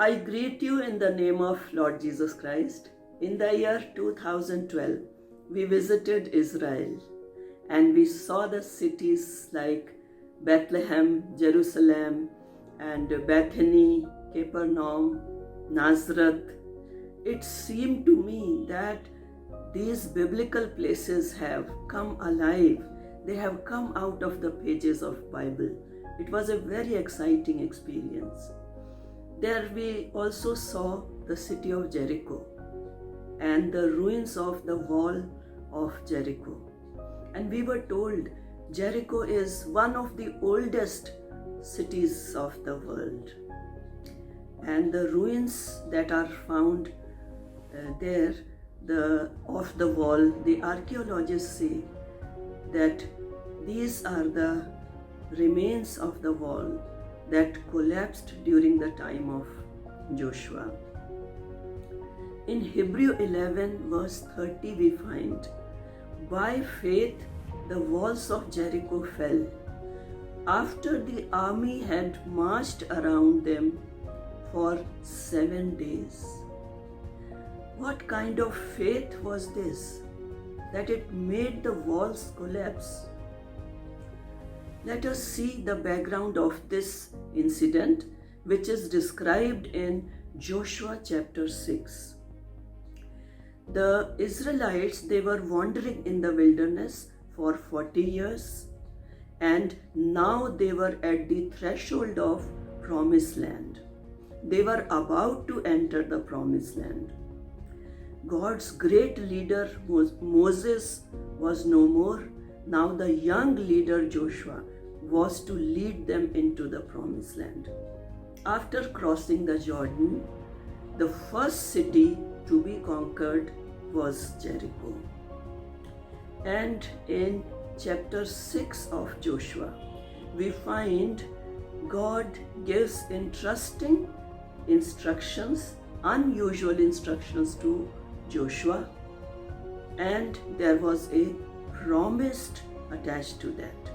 I greet you in the name of Lord Jesus Christ. In the year 2012, we visited Israel and we saw the cities like Bethlehem, Jerusalem, and Bethany, Capernaum, Nazareth. It seemed to me that these biblical places have come alive. They have come out of the pages of Bible. It was a very exciting experience. There we also saw the city of Jericho and the ruins of the wall of Jericho. And we were told Jericho is one of the oldest cities of the world. And the ruins that are found there of the wall, the archaeologists say that these are the remains of the wall that collapsed during the time of Joshua. In Hebrew 11 verse 30 we find, by faith the walls of Jericho fell after the army had marched around them for 7 days. What kind of faith was this, that it made the walls collapse? Let us see the background of this incident, which is described in Joshua chapter 6. The Israelites, they were wandering in the wilderness for 40 years, and now they were at the threshold of promised land. They were about to enter the promised land. God's great leader Moses was no more. Now the young leader Joshua was to lead them into the promised land. After crossing the Jordan, the first city to be conquered was Jericho. And in chapter 6 of Joshua, we find God gives interesting instructions, unusual instructions to Joshua, and there was a promise attached to that,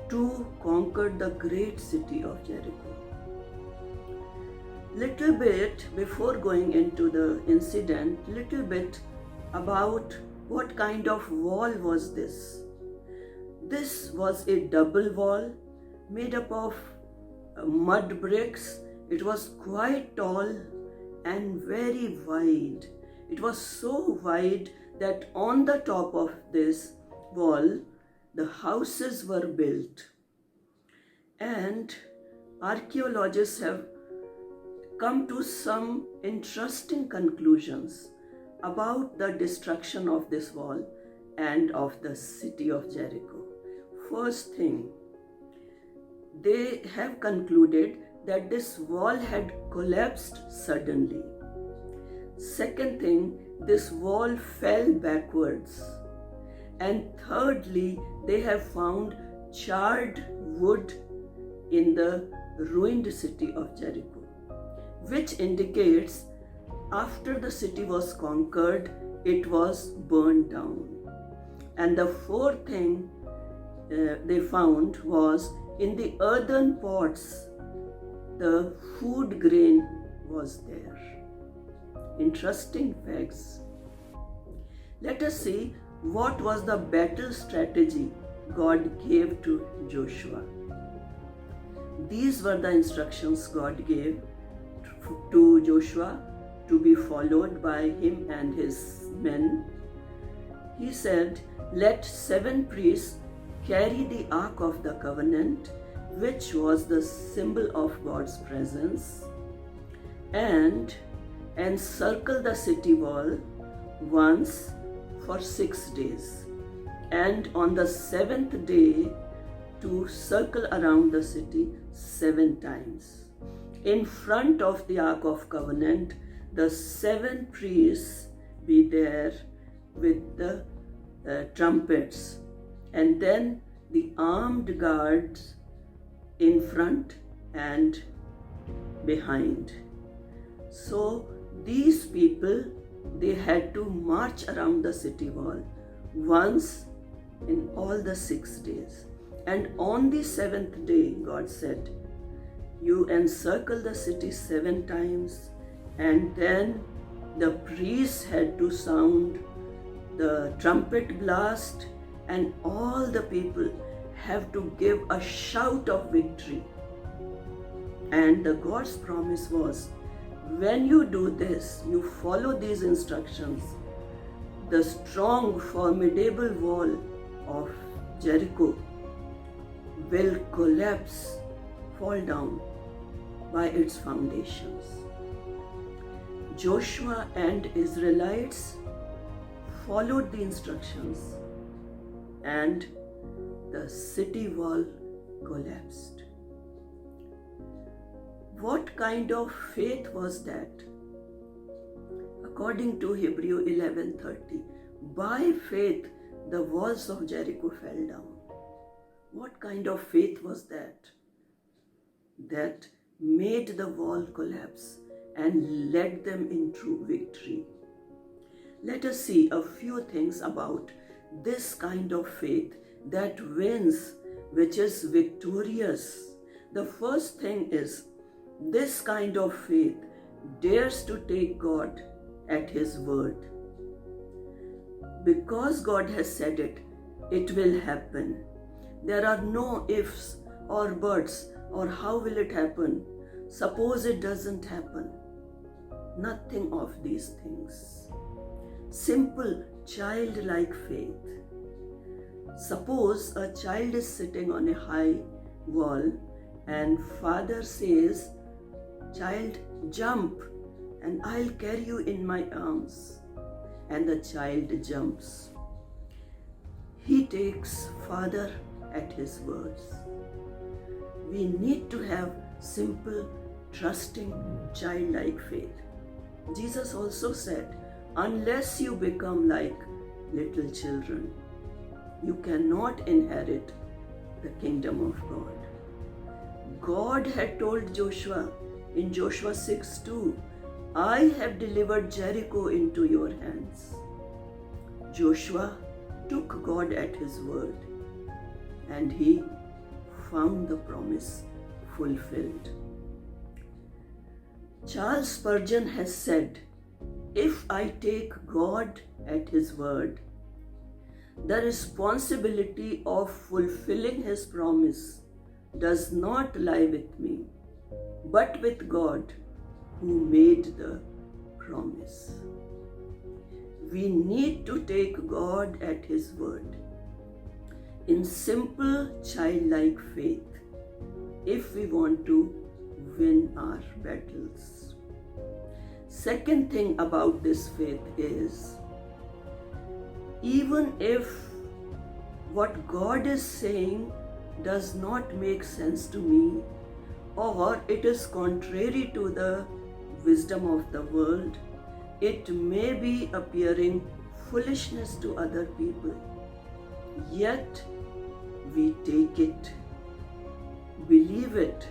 to conquer the great city of Jericho. Little bit before going into the incident, little bit about what kind of wall was this. This was a double wall made up of mud bricks. It was quite tall and very wide. It was so wide that on the top of this wall, the houses were built. And archaeologists have come to some interesting conclusions about the destruction of this wall and of the city of Jericho. First thing, they have concluded that this wall had collapsed suddenly. Second thing, this wall fell backwards. And thirdly, they have found charred wood in the ruined city of Jericho, which indicates after the city was conquered, it was burned down. And the fourth thing they found was in the earthen pots, the food grain was there. Interesting facts. Let us see what was the battle strategy God gave to Joshua. These were the instructions God gave to Joshua to be followed by him and his men. He said, let 7 priests carry the Ark of the Covenant, which was the symbol of God's presence, and encircle the city wall once for 6 days, and on the 7th day to circle around the city 7 times. In front of the Ark of Covenant, the 7 priests be there with the trumpets, and then the armed guards in front and behind. So these people, they had to march around the city wall once in all the 6 days. And on the 7th day, God said, You encircle the city 7 times, and then the priests had to sound the trumpet blast, and all the people have to give a shout of victory. And the God's promise was, when you do this, you follow these instructions, the strong, formidable wall of Jericho will collapse, fall down by its foundations. Joshua and Israelites followed the instructions, and the city wall collapsed. What kind of faith was that? According to Hebrew 11:30, by faith the walls of Jericho fell down. What kind of faith was that? That made the wall collapse and led them into victory. Let us see a few things about this kind of faith that wins, which is victorious. The first thing is, this kind of faith dares to take God at His word. Because God has said it, it will happen. There are no ifs or buts or how will it happen. Suppose it doesn't happen. Nothing of these things. Simple childlike faith. Suppose a child is sitting on a high wall and father says, "Child, jump and I'll carry you in my arms." And the child jumps. He takes father at his words. We need to have simple, trusting, childlike faith. Jesus also said, unless you become like little children, you cannot inherit the kingdom of God. God had told Joshua in Joshua 6:2, I have delivered Jericho into your hands. Joshua took God at his word, and he found the promise fulfilled. Charles Spurgeon has said, if I take God at his word, the responsibility of fulfilling his promise does not lie with me, but with God who made the promise. We need to take God at his word in simple childlike faith if we want to win our battles. Second thing about this faith is, even if what God is saying does not make sense to me, or it is contrary to the wisdom of the world, it may be appearing foolishness to other people, yet we take it, believe it,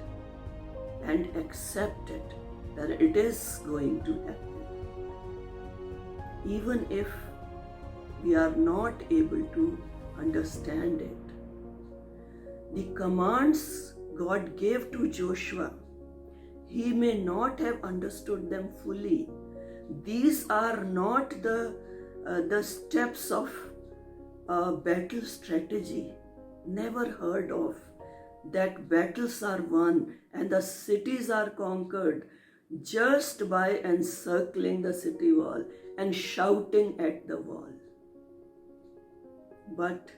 and accept it that it is going to happen, even if we are not able to understand it. The commands God gave to Joshua, he may not have understood them fully. These are not the steps of a battle strategy. Never heard of that battles are won and the cities are conquered just by encircling the city wall and shouting at the wall. But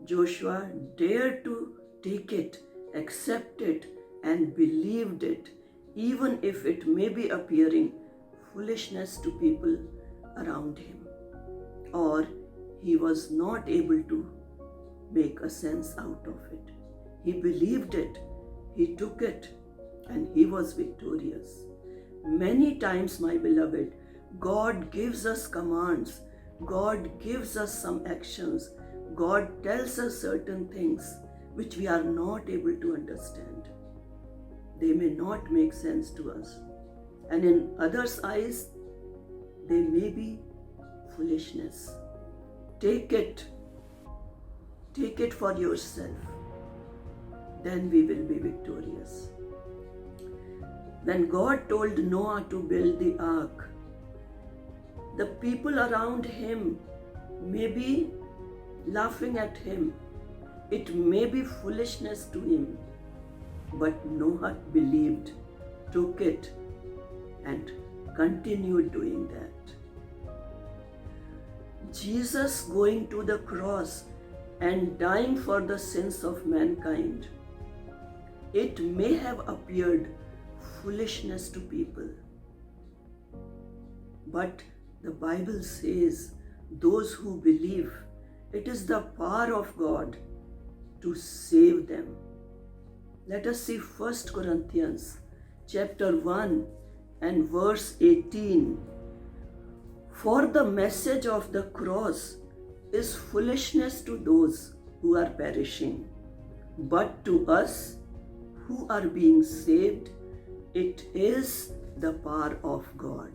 Joshua dared to take it, accept it, and believed it, even if it may be appearing foolishness to people around him, or he was not able to make a sense out of it. He believed it, he took it, and he was victorious. Many times, my beloved, God gives us commands, God gives us some actions, God tells us certain things which we are not able to understand. They may not make sense to us, and in others' eyes, they may be foolishness. Take it for yourself. Then we will be victorious. When God told Noah to build the ark, the people around him may be laughing at him. It may be foolishness to him. But Noah believed, took it, and continued doing that. Jesus going to the cross and dying for the sins of mankind, it may have appeared foolishness to people. But the Bible says those who believe, it is the power of God to save them. Let us see 1 Corinthians chapter 1 and verse 18. For the message of the cross is foolishness to those who are perishing, but to us who are being saved, it is the power of God.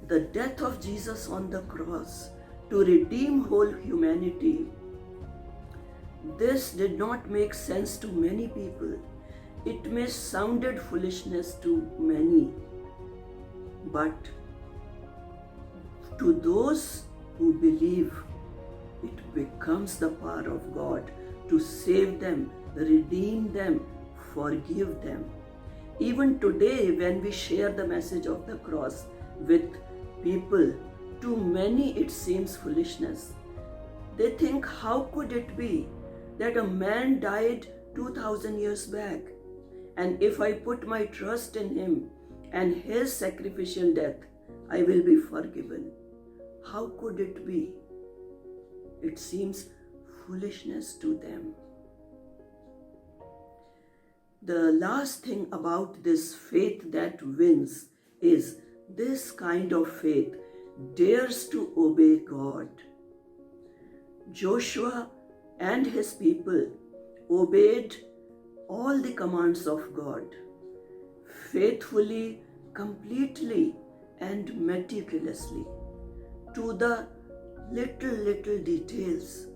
The death of Jesus on the cross to redeem whole humanity, this did not make sense to many people. It may sounded foolishness to many, but to those who believe, it becomes the power of God to save them, redeem them, forgive them. Even today, when we share the message of the cross with people, to many it seems foolishness. They think, how could it be that a man died 2000 years back, and if I put my trust in him and his sacrificial death, I will be forgiven? How could it be? It seems foolishness to them. The last thing about this faith that wins is this kind of faith dares to obey God. Joshua and his people obeyed all the commands of God faithfully, completely, and meticulously, to the little details.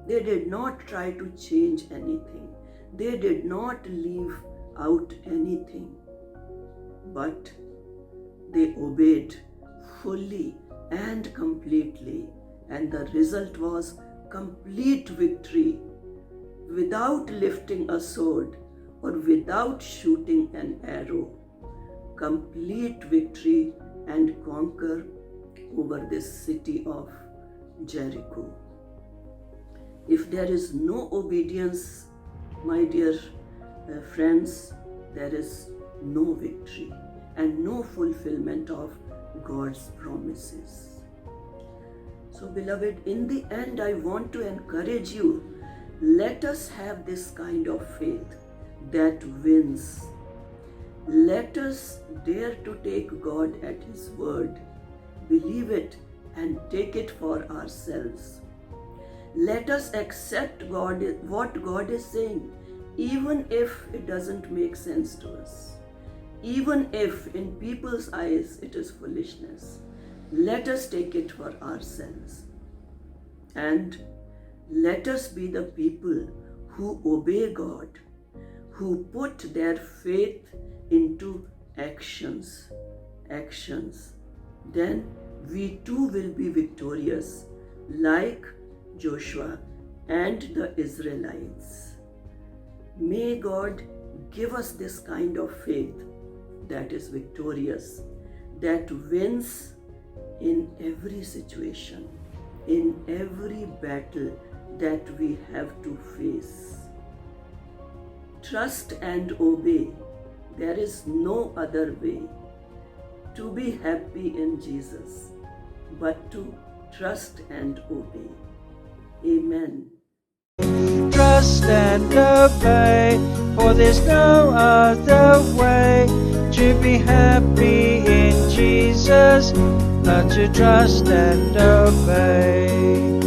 They did not try to change anything. They did not leave out anything, but they obeyed fully and completely, and the result was complete victory, without lifting a sword or without shooting an arrow. Complete victory and conquer over this city of Jericho. If there is no obedience, my dear friends, there is no victory and no fulfillment of God's promises. So, beloved, in the end, I want to encourage you, let us have this kind of faith that wins. Let us dare to take God at His word, believe it, and take it for ourselves. Let us accept what God is saying, even if it doesn't make sense to us. Even if in people's eyes it is foolishness, let us take it for ourselves. And let us be the people who obey God, who put their faith into actions. Then we too will be victorious, like Joshua and the Israelites. May God give us this kind of faith that is victorious, that wins in every situation, in every battle that we have to face. Trust and obey. There is no other way to be happy in Jesus but to trust and obey. Amen. Trust and obey, for there's no other way to be happy in Jesus but to trust and obey.